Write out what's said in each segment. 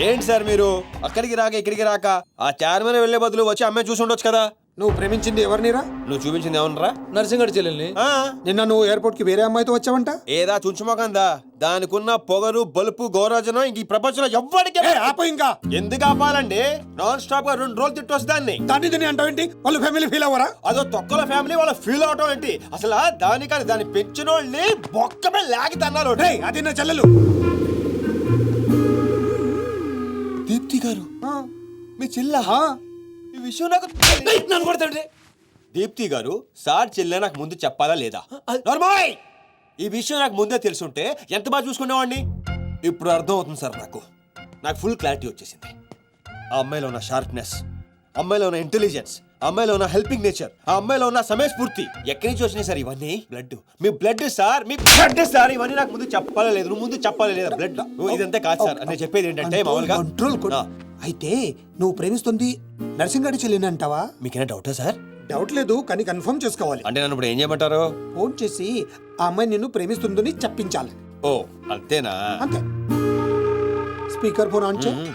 ఏంటి సార్ మీరు అక్కడికి రాక ఇక్కడికి రాక ఆ చార్మన్ వెళ్లే బదులు వచ్చి అమ్మాయి చూసి ఉండొచ్చు కదా. నువ్వు ప్రేమించింది ఎవరినిరా? నువ్వు చూపించింది ఏమన్నారా? నర్సింగడి చెల్లెల్ని. నిన్న నువ్వు ఎయిర్పోర్ట్ కి వేరే అమ్మాయితో వచ్చావంట. ఏదా చుంచుమోకందా, దానికున్న పొగరు బలుపు గౌరవజనం ఇంక ఈ ప్రపంచంలో ఎవ్వడికి ఆపో ఇంకా. ఎందుకు ఆపాలండి? నాన్ స్టాప్ గా 2 రోజులు తిట్టొచ్చు దాన్ని. దాన్ని అంటావేంటి? వాళ్ళు ఫ్యామిలీ ఫీల్ అవ్వరా? అదో తొక్కల ఫ్యామిలీ వాళ్ళ ఫీల్ అవటం ఏంటి? అసలు దానికని దాన్ని పెంచిన వాళ్ళని బొక్కమే లాగి తన్నారు. అది నా చెల్లెలు. దీప్తి గారు మీ చెల్ల ఈ విషయం నాకు నన్ను కొడతాడు. దీప్తి గారు సార్ చెల్లె నాకు ముందు చెప్పాలా లేదా? నార్మల్ ఈ విషయం నాకు ముందే తెలుసుంటే ఎంత బాగా చూసుకునేవాడిని. ఇప్పుడు అర్థం అవుతుంది సార్. నాకు ఫుల్ క్లారిటీ వచ్చేసింది. ఆ అమ్మాయిలో ఉన్న షార్ప్నెస్, అమ్మాయిలో ఉన్న ఇంటెలిజెన్స్, అమ్మాయిలో ఉన్న హెల్పింగ్ నేచర్, ఆ అమ్మాయిలో ఉన్న సమయస్ఫూర్తి ఎక్కడి నుంచి వచ్చినాయి సార్ ఇవన్నీ? బ్లడ్, మీ బ్లడ్ సార్, మీ బ్లడ్ సార్. ఇవన్నీ నాకు ముందు చెప్పాలా లేదు? నువ్వు ముందు చెప్పాలా లేదా? బ్లడ్ ఇదంతా కాదు సార్. నేను చెప్పేది ఏంటంటే మామూలుగా అయితే నువ్వు ప్రేమిస్తుంది నర్సింగడి చెల్లిని అంటావా? మీకేనా డౌటా సార్? డౌట్ లేదు, కానీ కన్ఫర్మ్ చేసుకోవాలి. అంటే నన్ను ఇప్పుడు ఏం చేయమంటారు? ఫోన్ చేసి ఆ అమ్మాయి నిన్ను ప్రేమిస్తుందని చెప్పించాలి. ఓ అంతేనా? అంతే. స్పీకర్ ఫోన్ ఆన్ చేయి.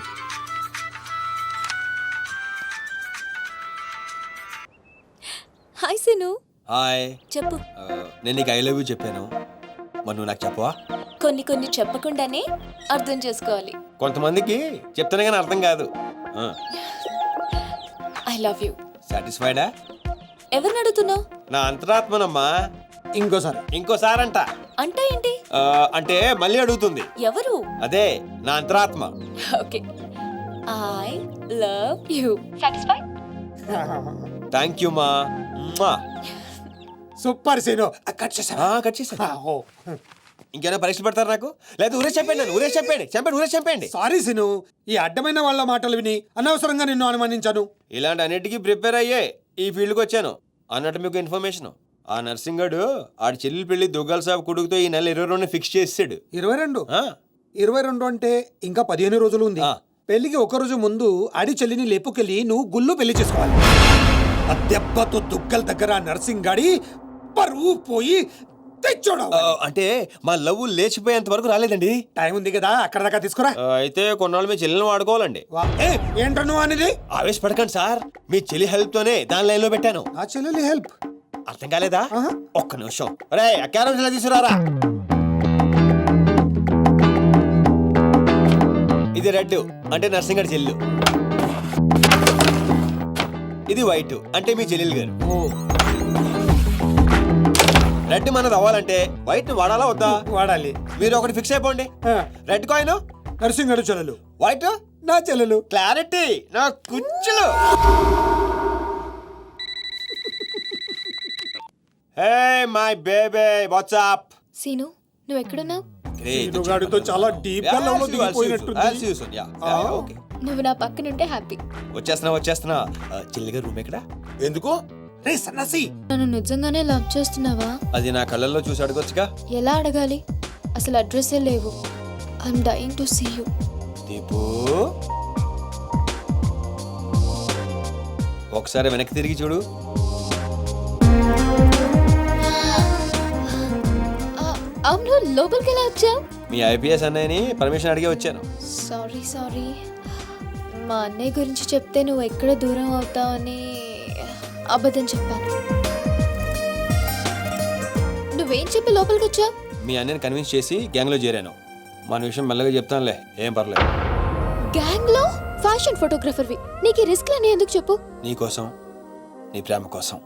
హాయ్ సిను. హాయ్. చెప్పు. నేను నీకు ఐ లవ్ యూ చెప్పాను, మరి నువ్వు నాకు చెప్పవా? కొన్ని చెప్పకుండానే అర్థం చేసుకోవాలి. కొంతమందికి చెప్తానే కానీ అర్థం కాదు. I love you. సాటిస్ఫైడా? ఎవరిని అడుగుతున్నావు? నా అంతరాత్మనమ్మా. ఇంకోసారి అంట. అంటే ఏంటి? అంటే మళ్ళీ అడుగుతుంది. ఎవరు? అదే నా అంతరాత్మ. Okay. I love you. Satisfy? Thank you మా. Super scene. కట్ చేసా. ఇంకేమైనా పరీక్షలు పెడతారు నాకు? లేదా ఊరే చెప్పండి. సారీ సీను, ఈ అడ్డమైన వాళ్ళ మాటలు విని అనవసరంగా నిన్ను అనుమానించాను. ఇలాంటి అన్నిటికీ ప్రిపేర్ అయ్యే ఈ ఫీల్డ్కి వచ్చాను. అన్నట్టు మీకు ఇన్ఫర్మేషన్, ఆ నర్సింగడు ఆడి చెల్లెలు పెళ్లి దుగ్గాల సాబ్ కొడుకుతో ఈ నెల 22 ఫిక్స్ చేసాడు. 22 అంటే ఇంకా 15 రోజులు ఉంది. పెళ్లికి ఒక రోజు ముందు ఆడి చెల్లిని లేపుకెళ్ళి నువ్వు గుళ్ళు పెళ్లి చేసుకోవాలి. ఆ దెబ్బతో దుగ్గల దగ్గర నర్సింగ్ గాడి పరువు పోయి తెచ్చోడా. అంటే మా లవ్ లేచిపోయేంత వరకు రాలేదండి. టైం ఉంది కదా, అక్కడ దాకా తీసుకురా. అయితే కొన్నాళ్ళు మీ చెల్లెలను వాడుకోవాలండి. ఏంటో నువ్వు అనేది? ఆవేశపడకండి సార్, మీ చెల్లి హెల్ప్ తోనే దాని లైన్ లో పెట్టాను. నా చెల్లెలి హెల్ప్ అర్థం కాలేదా? ఒక్క నిమిషం. రే క్యారం తీసుకురారా. ఇది రెడ్ అంటే నర్సింగడి చెల్లెలు, ఇది వైట్ అంటే మీ చెల్లెలు గారు. రెడ్ మనది అవ్వాలంటే వైట్ వాడాలా వద్దా? వాడాలి. మీరు ఒకటి ఫిక్స్ అయిపోండి. రెడ్ కాయిన్ నర్సింగడు చెల్లెలు, వైట్ నా చెల్లెలు. క్లారిటీ నా కుచ్చులు. Hey my baby, what's up? Seenu, నువ్వు ఎక్కడున్నావు? గాడితో చాలా డీప్ గా లవ్ లో దిగిపోయినట్టుంది. నువ్వు నా పక్కనుంటే హ్యాపీ. వచ్చేస్తున్నా. చెల్లిగా రూమ్ ఎక్కడ? ఎందుకు? రే సన్నసి, నన్ను నిజంగానే లవ్ చేస్తున్నావా? అది నా కళ్ళల్లో చూసి అడగొచ్చుగా. ఎలా అడగాలి? అసలు అడ్రస్సే లేవు. I'm dying to see you. Deepu, ఒకసారి వెనక్కి తిరిగి చూడు. అవును, లోపలికి ఎలా వచ్చావు? మీ ఐపీఎస్ అన్నయ్యని పర్మిషన్ అడిగి వచ్చాను. సారీ. మా అన్నయ్య గురించి చెప్తే నువ్వు ఎక్కడ దూరం అవుతావని అబద్ధం చెప్పాను. నువ్వేం చెప్పి లోపలికి వచ్చావు? మీ అన్నయ్యని కన్విన్స్ చేసి గ్యాంగ్ లో చేరాను. మన విషయం మెల్లగా చెప్తానులే, ఏం పర్లేదు. గ్యాంగ్ లో ఫ్యాషన్ ఫోటోగ్రఫర్వి, నీకు ఈ రిస్క్ అని ఎందుకు చెప్పు? నీ కోసం, నీ ప్రేమ కోసం.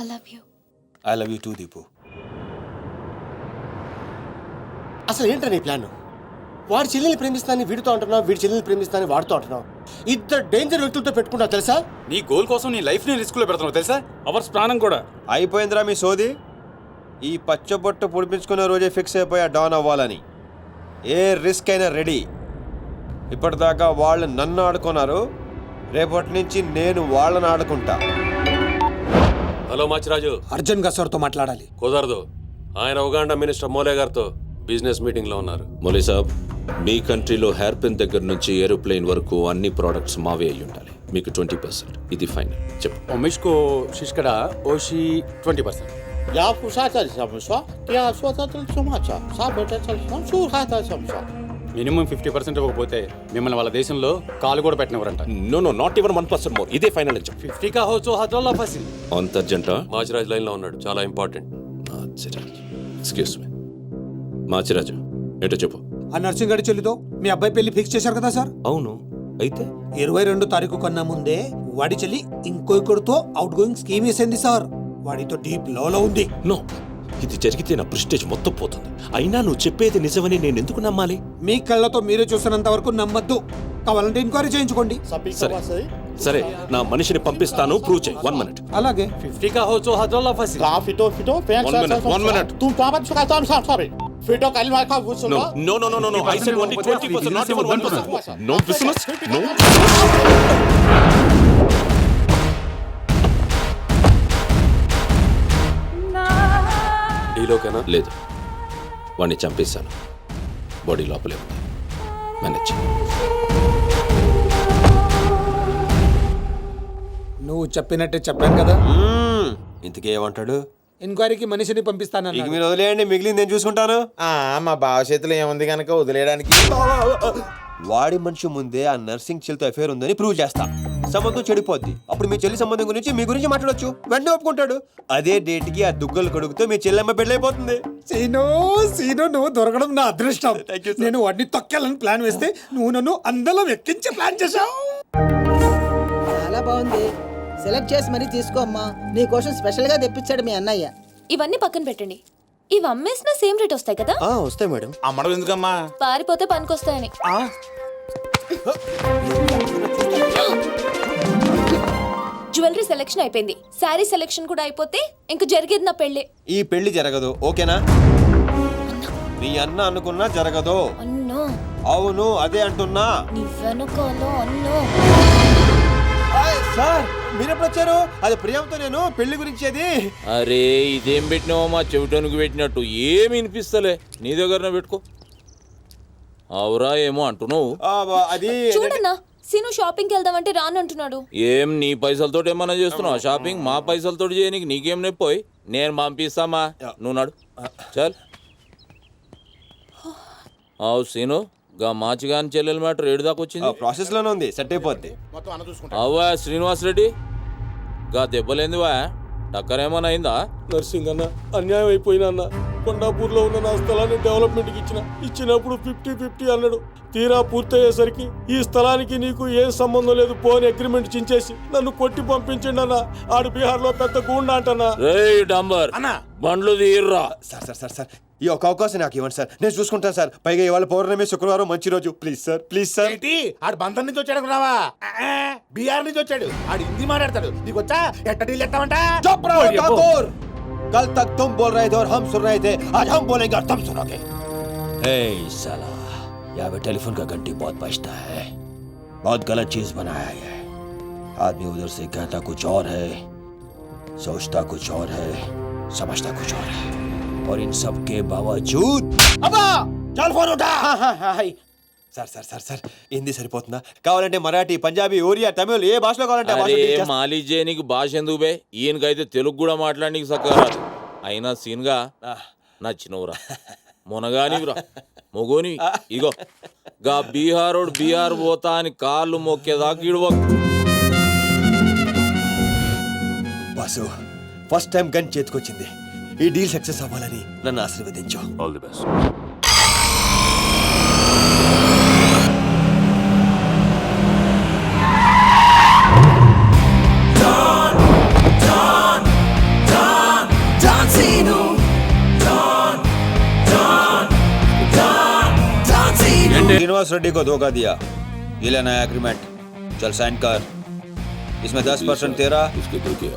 I love you. I love you two Deepu. అసలు ఏంటో నీ ప్లాన్? వాడి చెల్లెల్ని ప్రేమిస్తానని వీడితో అంటున్నావు, వీడి చెల్లెల్ని ప్రేమిస్తానని వాడితో అంటున్నావు. ఇద్దరు డేంజర్ వ్యక్తులతో పెట్టుకున్నావు తెలుసా? నీ గోల్ కోసం నీ లైఫ్ ని రిస్క్ లో పెడుతున్నావు తెలుసా? అవర్స్ ప్రాణం కూడా. అయిపోయిందిరా మీ సోది. ఈ పచ్చబొట్టు పొడిపించుకునే రోజే ఫిక్స్ అయిపోయా డాన్ అవ్వాలని. ఏ రిస్క్ అయినా రెడీ. ఇప్పటిదాకా వాళ్ళు నన్ను ఆడుకున్నారు, రేపటి నుంచి నేను వాళ్ళని ఆడుకుంటా. హలో మాచిరాజు, అర్జున్ గా సార్తో మాట్లాడాలి. కుదరదు, ఆయన ఉగాండా మినిస్టర్ మోలే గారితో బిజినెస్ మీటింగ్ లో ఉన్నారు. మోలీ సాబ్, మీ కంట్రీలో హెయిర్ పిన్ దగ్గర నుంచి ఏరోప్లేన్ వరకు అన్ని ప్రోడక్ట్స్ మావే అయి ఉండాలి. మీకు 20%, ఇది ఫైనల్. చెప్పు. ఒమిష్కో శిష్కడ ఓషి 20%. Ja, pusat al samswa, ja swat al sumacha. Sabot al samswa, hat al samswa. Minimum 50% ఇవ్వకపోతే మిమ్మల్ని వాళ్ళ దేశంలో కాలు కూడా పెట్టినవరంట. No not even 1% more. ఇదే ఫైనల్ అని చెప్పు. 50 का हो तो हज़ार फंसी. అంత అర్జెంటా? మాచిరాజ్ లైన్లో ఉన్నాడు, చాలా important. Machiraj, excuse me. Machiraju ఏంటో చెప్పు. ఆ నర్సింగ్ గారి చెల్లితో మీ అబ్బాయి పెళ్లి ఫిక్స్ చేశారు కదా సార్? అవును, అయితే 22 తారీఖు కన్నా ముందే వాడి చెల్లి ఇంకొకరితో అవుట్ గోయింగ్ స్కీమ్ వేసింది సార్. వాడితో డీప్ లోలో ఉంది. నో, ఇది జరిగితే నా ప్రెస్టేజ్ మొత్తం పోతుంది. అయినా నువ్వు చెప్పేది నిజమని నేను ఎందుకు నమ్మాలి? మీ కళ్ళతో మీరే చూసినంత వరకు నమ్మద్దు. కావాలంటే ఎంక్వైరీ చేయించుకోండి. సరే సరే, నా మనిషిని పంపిస్తాను, ప్రూవ్ చేయి. 1 minute. అలాగే 50 का हो तो हज़ार फंसी. One minute. Tu tava de ficar sabe? Fito kalma ka gusto No, no. no. I said only 20%, not even 1%. No business, no. డీలోకేనా? లేదు, వాడిని చంపేశాను. బాడీ లోపలే ఉంది. మేనేజ్. నువ్వు చెప్పినట్టే చెప్పాను కదా. ఇంతకీ ఏమంటాడు? ఎంక్వైరీకి మనిషిని పంపిస్తానన్నా. ఇక మీరు వదిలేయండి, మిగిలింది నేను చూసుకుంటాను. మా బావ చేతిలో ఏముంది కనుక వదిలేయడానికి. వాడి మనిషి ముందే ఆ నర్సింగ్ చెల్లితో అఫేర్ ఉందని ప్రూవ్ చేస్తా. సంబంధం చెడిపోద్ది. అప్పుడు మీ చెల్లి సంబంధం గురించి మీ గురించి మాట్లాడొచ్చు. వెంటనే ఒప్పుకుంటాడు. అదే డేట్ కి ఆ దుగ్గలు కొడుకుతో మీ చెల్లెమ్మ పెళ్ళైపోతుంది. సీను నువ్వు దొరకడం నా అదృష్టం. Thank you, sir. నేను వాడిని తొక్కాలని ప్లాన్ వేస్తే నువ్వు నన్ను అందలో ఎక్కించి ప్లాన్ చేశావు. చాలా బాగుంది. సెలెక్ట్ చేసి మరీ తీసుకో అమ్మా. నీకోసం స్పెషల్ గా తెప్పించాడు మీ అన్నయ్య. ఇవన్నీ పక్కన పెట్టండి. ఇవి అమ్మేసిన సేమ్ రేట్ వస్తాయి కదా? వస్తాయి మేడం. అమ్మడం ఎందుకమ్మా? పారిపోతే పనికొస్తాయని. జ్యువెలరీ సెలెక్షన్ అయిపోయింది. శారీ సెలెక్షన్ కూడా అయిపోతే ఇంక జరిగేది నా పెళ్ళి. ఈ పెళ్లి జరగదు, ఓకేనా? మీ అన్న అనుకున్నా జరగదు. అన్నో అవును, అదే అంటున్నా. నీ వెనకాలో అన్నో. సార్ మీరెప్పుడు వచ్చారు? అది ప్రియంతో నేను పెళ్లి గురించి అది. అరే ఇదేం పెట్టినావో మా చెవిటోనికి పెట్టినట్టు ఏమి వినిపిస్తలే. నీ దగ్గరనే పెట్టుకో. అవురా ఏమో అంటున్నావు. అది చూడన్నా, సీను షాపింగ్కి వెళ్దామంటే రానంటున్నాడు. ఏం నీ పైసలతో ఏమన్నా చేస్తున్నావు షాపింగ్? మా పైసలతో చేయనీకి నీకేం నొప్పోయి? నేను పంపిస్తామా, నువ్వు నడు. చల్. అవు సీను, గా మాచిగాని చెల్లెల మ్యాటర్ ఏడు దాకా వచ్చింది. ప్రాసెస్ లోనే ఉంది, సెట్ అయిపోద్ది. అవ్వా శ్రీనివాస్ రెడ్డి, గా దెబ్బలేందివా? టక్కరేమన్నా అయిందా? నర్సింగ్ అన్న, అన్యాయం అయిపోయినా అన్న. కొండాపూర్లో ఉన్న నా స్థలాన్ని డెవలప్మెంట్కి ఇచ్చినప్పుడు 50-50 అన్నాడు. తీరా పూర్తయ్యేసరికి ఈ స్థలానికి నీకు ఏం సంబంధం లేదు పోని అగ్రిమెంట్ చించేసి నన్ను కొట్టి పంపించండి అన్న. ఆడు బీహార్లో పెద్ద గూండా అంటన్నా. రేయ్ డంబర్, బండ్లు తీర్రా. సార్ ఈ ఒక అవకాశం నాకు ఇవ్వండి సార్, నేను చూసుకుంటాను సార్. పైగా ఇవాళ పౌర్ణమి, శుక్రవారం మంచి రోజు. Please sir. ఏంటి ఆడు బంధం నుంచి వచ్చాడు అనుకున్నావా? బీహార్ నుంచి వచ్చాడు. ఆడు హిందీ మాట్లాడతాడు. నీకు వచ్చా ఎట్ట డీల్ ఎత్తామంట? चुप रहो ठाकुर, कल तक तुम बोल रहे थे और हम सुन रहे थे, आज हम बोलेंगे और तुम सुनोगे. हे साला, यहाँ पे टेलीफोन का घंटी बहुत बजता है. बहुत गलत चीज बनाया है. आदमी उधर से कहता कुछ और है, सोचता कुछ और है, समझता कुछ और है, और इन सब के बावजूद अब्बा चल फोन उठा. సార్ హిందీ సరిపోతుందా? కావాలంటే మరాఠీ, పంజాబీ, ఒరియా, తమిళ్ ఏ భాషలో కావాలంటే ఆ భాషలో అరే teach చేస్తా. మాలిష్ చేయనీకి భాష ఎందుకు బే? ఈయనకైతే తెలుగు కూడా మాట్లాడనీకి సక్కగా రాదు. అయినా సీన్గా నచ్చినవురా, మునగానివిరా, మొగోని. ఇగో గా బీహారోడు బీహార్ పోతా అని కాళ్ళు మొక్కేదాకా ఇడవ. బాసు, ఫస్ట్ టైం గన్ చేతికొచ్చింది. ఈ డీల్ సక్సెస్ అవ్వాలని నన్ను ఆశీర్వదించు. All the best. Srinivas Reddy को धोखा दिया, ये लेना है एग्रीमेंट. चल साइन कर. इसमें 10% तेरा,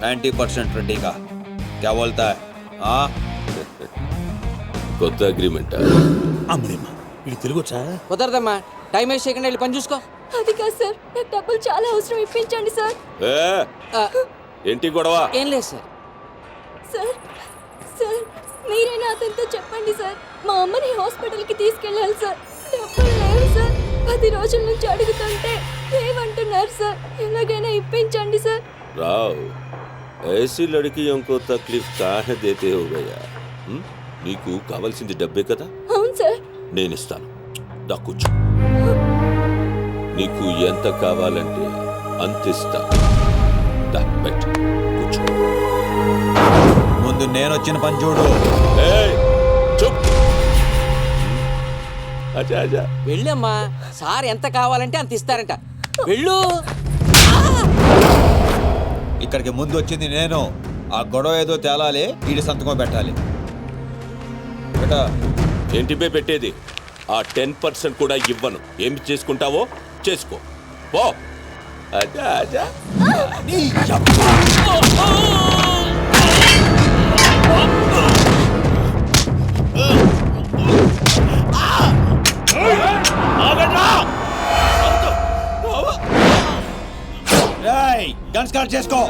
90% रेड्डी का. क्या बोलता है? हाँ, కొత్త అగ్రిమెంట్. కుదరదమ్మా, టైం వేస్ట్ చేయకుండా వెళ్ళి పని చూసుకో. అది కాదు సార్, నాకు డబ్బులు చాలా అవసరం, ఇప్పించండి సార్. ఏంటి గొడవ? ఏం లేదు సార్. సార్ మీరైనా అతనితో చెప్పండి సార్. మా అమ్మని హాస్పిటల్కి తీసుకెళ్ళాలి సార్. డబ్బులు లేవు సార్. 10 రోజుల నుంచి అడుగుతుంటే లేవంటున్నారు సార్. ఎలాగైనా ఇప్పించండి సార్. రావ్, ऐसी लड़कियों को तकलीफ काहे देते हो भैया? నీకు కావాల్సింది డబ్బే కదా? అవును సార్. నేను ఇస్తాను. దా కూర్చో. నీకు ఎంత కావాలంటే అంతిస్తా. దా బయట కూర్చో. ముందు నేను వచ్చిన పని చూడు. ఏయ్, చూప్. అజా అజా వెళ్ళమ్మా, సార్ ఎంత కావాలంటే అంత ఇస్తారంట. వెళ్ళు. ఇక్కడికి ముందు వచ్చింది నేను. ఆ గొడవ ఏదో తేలాలి, ఈడి సంతకం పెట్టాలి. ఏంటి బే పెట్టేది? ఆ 10% కూడా ఇవ్వను. ఏమి చేసుకుంటావో చేసుకో. పో. అజా అజా. గన్ స్టార్ట్ చేసుకో.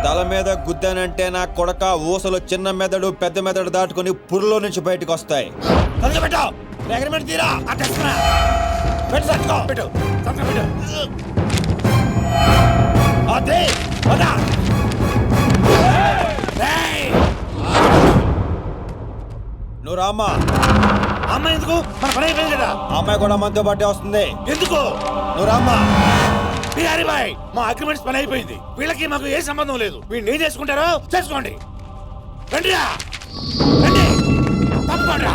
తల మీద గుద్దానంటే నా కొడక ఊసలు చిన్న మెదడు పెద్ద మెదడు దాటుకుని పుర్లో నుంచి బయటకు వస్తాయి. నువ్వు రామ్మా. అమ్మాయి ఎందుకు? మన పని అయిపోయింది కదా. అమ్మాయి కూడా మనతో పాటే వస్తుంది. ఎందుకు? నువ్వు రామ్మా. బిహారీ బాయ్, మా అగ్రిమెంట్స్ పని అయిపోయింది. వీళ్ళకి మాకు ఏ సంబంధం లేదు. వీళ్ళు ఏం చేసుకుంటారో చేసుకోండి. రండిరా, రండి, తప్పకుండా.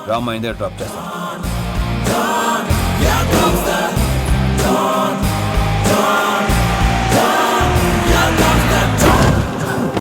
రామ్మా, ఇందే డ్రాప్ చేస్తాను.